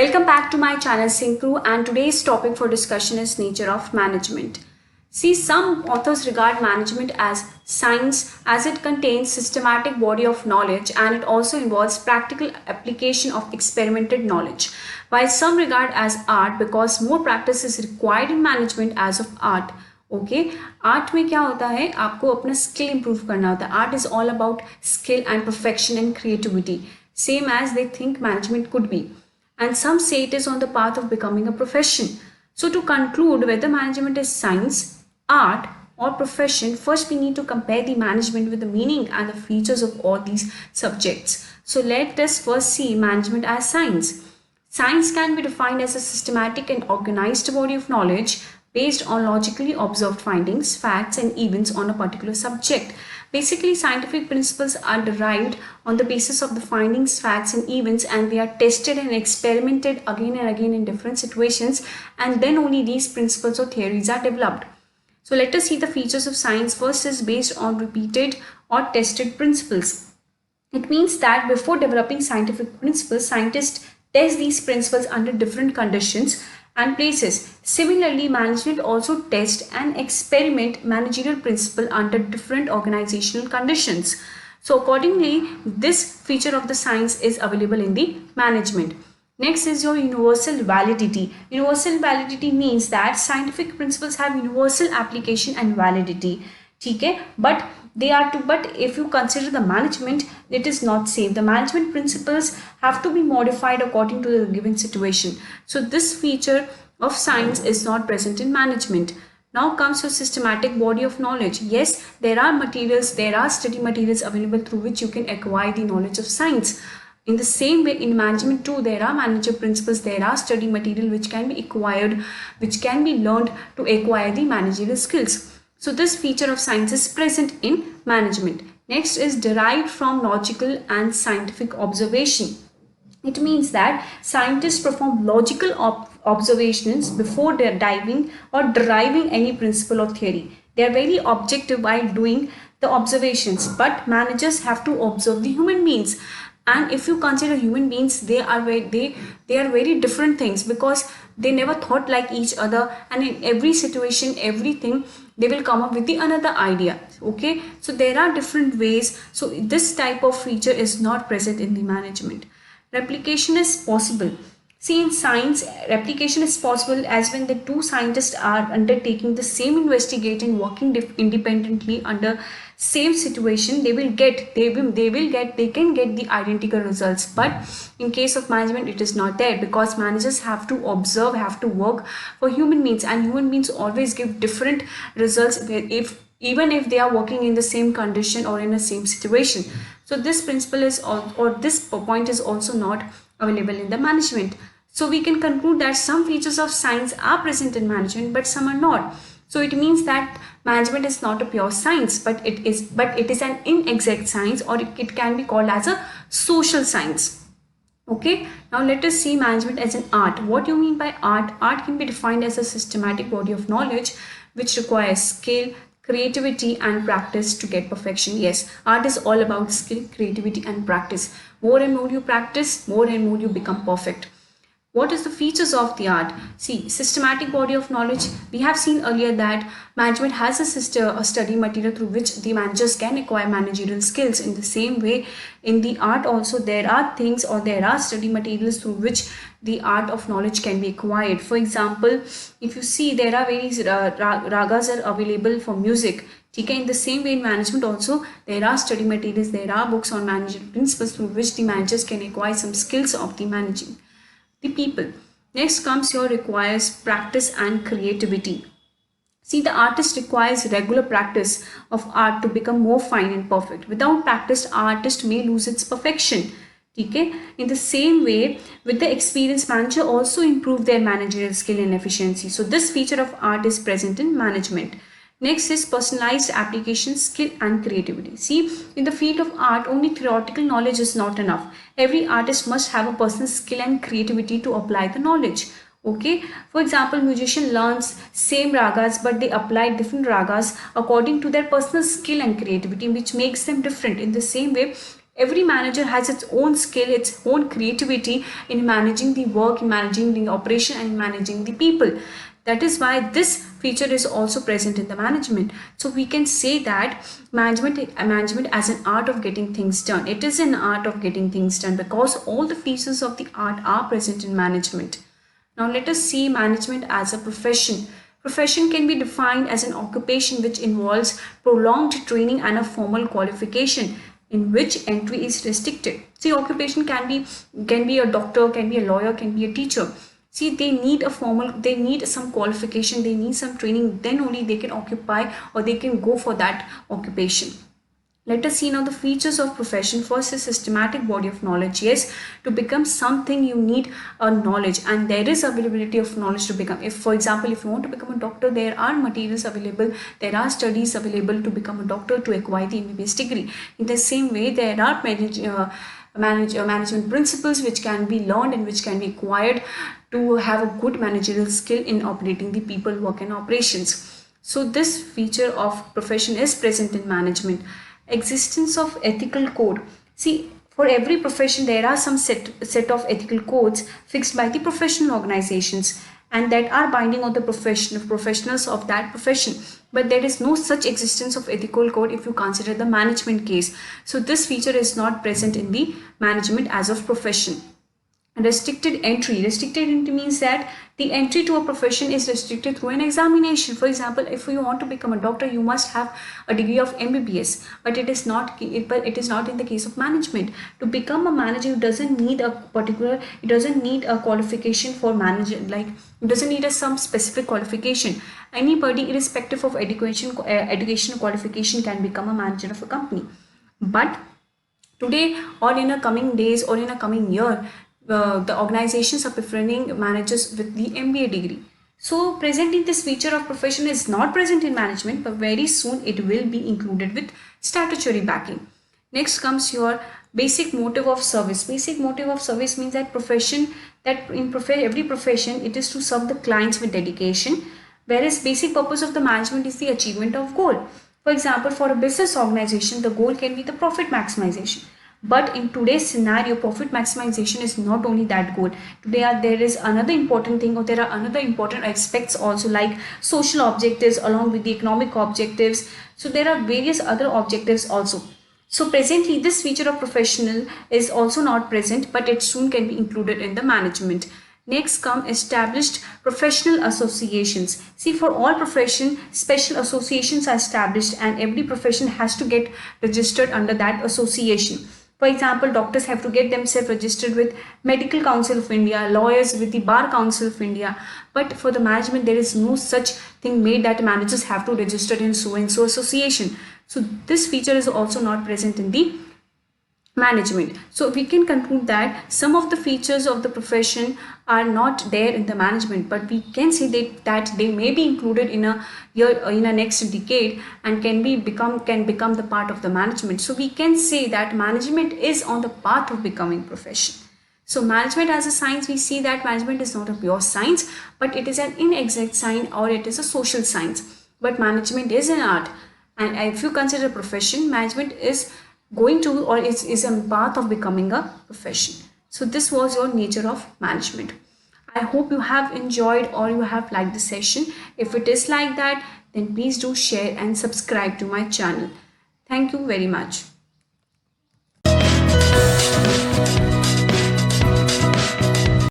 Welcome back to my channel Syncru, and today's topic for discussion is nature of management. See, some authors regard management as science as it contains systematic body of knowledge and it also involves practical application of experimented knowledge, while some regard as art because more practice is required in management as of art. Okay art में क्या होता है, आपको अपना skill improve करना होता है. Art is all about skill and perfection and creativity, same as they think management could be. And some say it is on the path of becoming a profession. So to conclude whether management is science, art or profession, first we need to compare the management with the meaning and the features of all these subjects. So let us first see management as science. Science can be defined as a systematic and organized body of knowledge based on logically observed findings, facts and events on a particular subject. Basically, scientific principles are derived on the basis of the findings, facts and events, and they are tested and experimented again and again in different situations, and then only these principles or theories are developed. So let us see the features of science. First is based on repeated or tested principles. It means that before developing scientific principles, scientists test these principles under different conditions and places. Similarly, management also test and experiment managerial principle under different organizational conditions. So accordingly, this feature of the science is available in the management. Next is your universal validity. Universal validity means that scientific principles have universal application and validity. ठीक है, but if you consider the management, it is not same. The management principles have to be modified according to the given situation. So this feature of science is not present in management. Now comes your systematic body of knowledge. Yes, there are materials, there are study materials available through which you can acquire the knowledge of science. In the same way, in management too, there are manager principles, there are study material which can be acquired, which can be learned to acquire the managerial skills. So this feature of science is present in management. Next is derived from logical and scientific observation. It means that scientists perform logical observations before they are diving or deriving any principle or theory. They are very objective while doing the observations, but managers have to observe the human beings. And if you consider human beings, they are very different things because they never thought like each other, and in every situation, everything, they will come up with the another idea. Okay, so there are different ways. So this type of feature is not present in the management. Replication is possible. See, in science, replication is possible as when the two scientists are undertaking the same investigation, working independently under same situation, they can get the identical results. But in case of management, it is not there because managers have to observe, have to work for human beings, and human beings always give different results even if they are working in the same condition or in the same situation. So this principle is or this point is also not available in the management. So we can conclude that some features of science are present in management, but some are not. So it means that management is not a pure science, but it is an inexact science, or it can be called as a social science. Okay, now let us see management as an art. What do you mean by art? Art can be defined as a systematic body of knowledge which requires skill, creativity and practice to get perfection. Yes, art is all about skill, creativity and practice. More and more you practice, more and more you become perfect. What is the features of the art? See, systematic body of knowledge. We have seen earlier that management has a study material through which the managers can acquire managerial skills. In the same way, in the art also there are things or there are study materials through which the art of knowledge can be acquired. For example, if you see, there are various ragas are available for music. In the same way, in management also there are study materials, there are books on managerial principles through which the managers can acquire some skills of the managing the people. Next comes your requires practice and creativity. See, the artist requires regular practice of art to become more fine and perfect. Without practice, artist may lose its perfection. Okay? In the same way, with the experienced manager also improve their managerial skill and efficiency. So this feature of art is present in management. Next is personalized application, skill and creativity. See, in the field of art, only theoretical knowledge is not enough. Every artist must have a personal skill and creativity to apply the knowledge. Okay, for example, musician learns same ragas but they apply different ragas according to their personal skill and creativity, which makes them different. In the same way, Every manager has its own skill, its own creativity in managing the work, in managing the operation, and managing the people. That is why this feature is also present in the management. So we can say that management as an art of getting things done. It is an art of getting things done because all the features of the art are present in management. Now let us see management as a profession. Profession can be defined as an occupation which involves prolonged training and a formal qualification in which entry is restricted. See, occupation can be a doctor, can be a lawyer, can be a teacher. See, they need some qualification, they need some training, then only they can occupy or they can go for that occupation. Let us see now the features of profession. First is systematic body of knowledge. Yes, to become something you need a knowledge, and there is availability of knowledge to become. If, for example, if you want to become a doctor, there are materials available, there are studies available to become a doctor, to acquire the MBBS degree. In the same way, there are management principles which can be learned and which can be acquired to have a good managerial skill in operating the people, work and operations. So this feature of profession is present in management. Existence of ethical code. See, for every profession there are some set of ethical codes fixed by the professional organizations and that are binding on the professionals of that profession, but there is no such existence of ethical code if you consider the management case. So this feature is not present in the management as of profession. Restricted entry. Restricted entry means that the entry to a profession is restricted through an examination. For example, if you want to become a doctor, you must have a degree of MBBS, but it is not in the case of management. To become a manager, it doesn't need a qualification for manager, like it doesn't need some specific qualification. Anybody, irrespective of education qualification, can become a manager of a company. But today, or in a coming days, or in a coming year, the organizations are preferring managers with the MBA degree. So presently this feature of profession is not present in management, but very soon it will be included with statutory backing. Next comes your basic motive of service. Basic motive of service means that every profession it is to serve the clients with dedication, whereas basic purpose of the management is the achievement of goal. For example, for a business organization, the goal can be the profit maximization. But in today's scenario, profit maximization is not only that goal. Today there is another important thing, or there are another important aspects also, like social objectives along with the economic objectives. So there are various other objectives also. So presently this feature of professional is also not present, but it soon can be included in the management. Next come established professional associations. See, for all profession, special associations are established and every profession has to get registered under that association. For example, doctors have to get themselves registered with Medical Council of India, lawyers with the Bar Council of India. But for the management, there is no such thing made that managers have to register in so and so association. So this feature is also not present in the management. So we can conclude that some of the features of the profession are not there in the management, but we can say that they may be included in a year, in a next decade, and can become the part of the management. So we can say that management is on the path of becoming profession. So management as a science, we see that management is not a pure science, but it is an inexact science, or it is a social science. But management is an art, and if you consider a profession, management is going to, or is a path of becoming a profession. So this was your nature of management. I hope you have enjoyed or you have liked the session. If it is like that, then please do share and subscribe to my channel. Thank you very much.